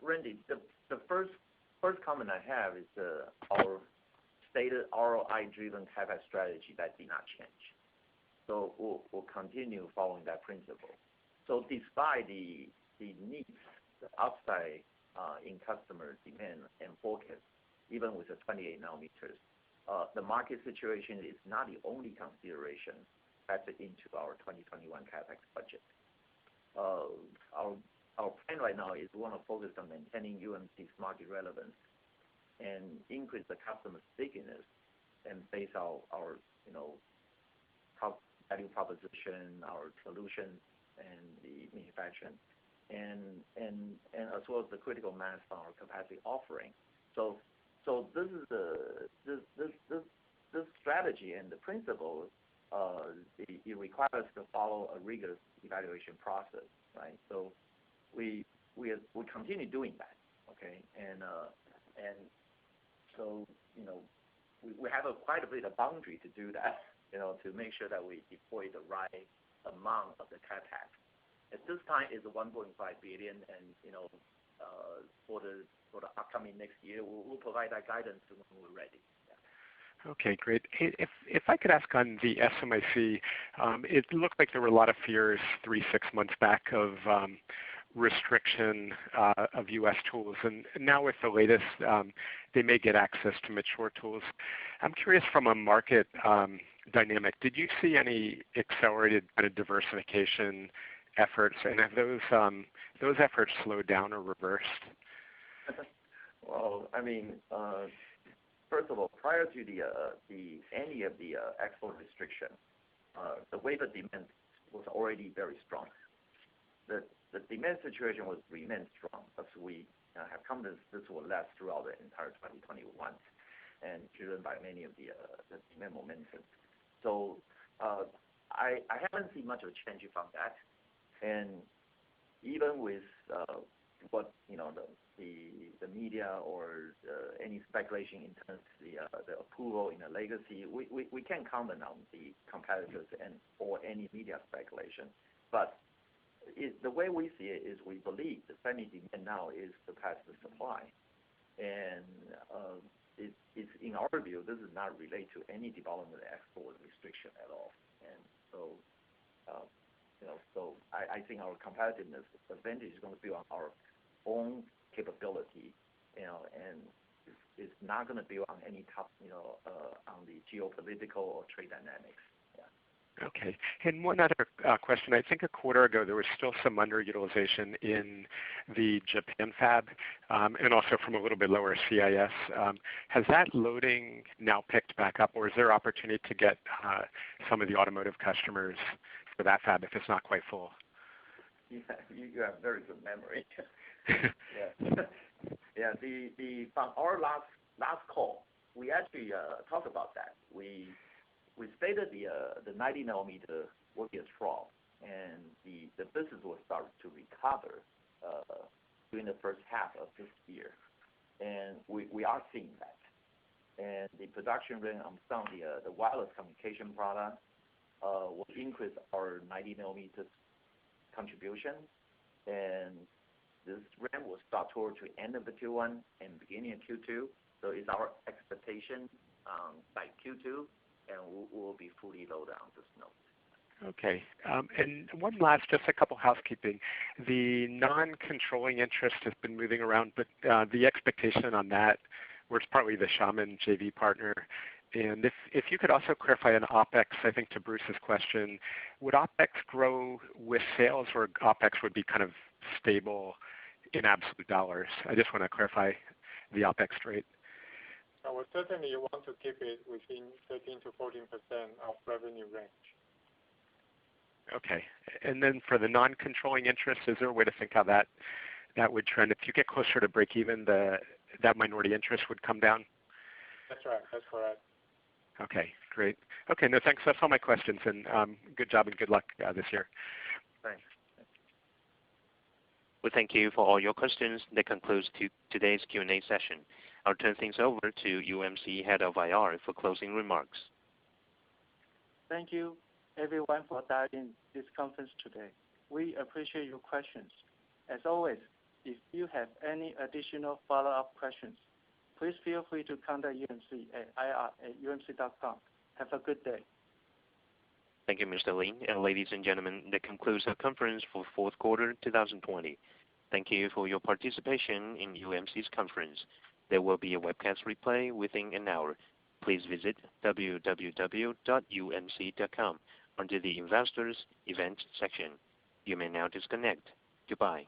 Randy, the first comment I have is our stated ROI-driven CapEx strategy that did not change. So we'll continue following that principle. So despite the needs, the upside in customer demand and forecast, even with the 28 nanometers, the market situation is not the only consideration factored into our 2021 CapEx budget. Our plan right now is we want to focus on maintaining UMC's market relevance and increase the customer stickiness and base our value proposition, our solutions, and the manufacturing, and as well as the critical mass on our capacity offering. So this is this strategy and the principle. It requires us to follow a rigorous evaluation process, right? So we continue doing that. Okay, and so we have quite a bit of boundary to do that, to make sure that we deploy the right amount of the CapEx. At this time, it's 1.5 billion, and for the upcoming next year, we'll provide that guidance when we're ready. Yeah. Okay, great. If I could ask on the SMIC, it looked like there were a lot of fears 3-6 months back of restriction of U.S. tools, and now with the latest, they may get access to mature tools. I'm curious from a market dynamic, did you see any accelerated kind of diversification efforts, and have those efforts slowed down or reversed? Well, I mean, first of all, prior to any of the export restriction, the wafer demand was already very strong. The demand situation remained strong as we have confidence this will last throughout the entire 2021, and driven by many of the demand momentum. So I haven't seen much of a change from that, and even with what the media or any speculation in terms of the approval in the legacy, we can't comment on the competitors or any media speculation, but the way we see it is we believe the semi demand now is surpassed the supply, and it's in our view this is not related to any development of export restriction at all, and so so I think our competitiveness advantage is going to be on our own capability, and it's not going to be on any top, on the geopolitical or trade dynamics. Okay. And one other question. I think a quarter ago there was still some underutilization in the Japan fab, and also from a little bit lower CIS. Has that loading now picked back up, or is there opportunity to get some of the automotive customers for that fab if it's not quite full? Yeah, you have very good memory. Yeah. Yeah. From our last call, we actually talked about that. We stated the 90 nanometer will be a trough, and the business will start to recover during the first half of this year, and we are seeing that. And the production rate on some of the wireless communication product will increase our 90 nanometers contribution, and this ramp will start towards the end of the Q1 and beginning of Q2. So it's our expectation by Q2, and we'll be fully loaded on this node. Okay. And one last, just a couple housekeeping. The non-controlling interest has been moving around, but the expectation on that, where it's partly the Xiamen JV partner, and if you could also clarify on OpEx, I think to Bruce's question, would OpEx grow with sales, or OpEx would be kind of stable in absolute dollars? I just want to clarify the OpEx rate. We certainly want to keep it within 13 to 14% of revenue range. Okay. And then for the non-controlling interest, is there a way to think how that would trend? If you get closer to break even, that minority interest would come down? That's right. That's correct. Okay, great. Okay, no, thanks. That's all my questions, and good job and good luck this year. Thanks. Well, thank you for all your questions. That concludes today's Q&A session. I'll turn things over to UMC Head of IR for closing remarks. Thank you, everyone, for dialing this conference today. We appreciate your questions. As always, if you have any additional follow-up questions, please feel free to contact UMC at ir@umc.com. Have a good day. Thank you, Mr. Lin. And ladies and gentlemen, that concludes our conference for fourth quarter 2020. Thank you for your participation in UMC's conference. There will be a webcast replay within an hour. Please visit www.umc.com under the Investors Events section. You may now disconnect. Goodbye.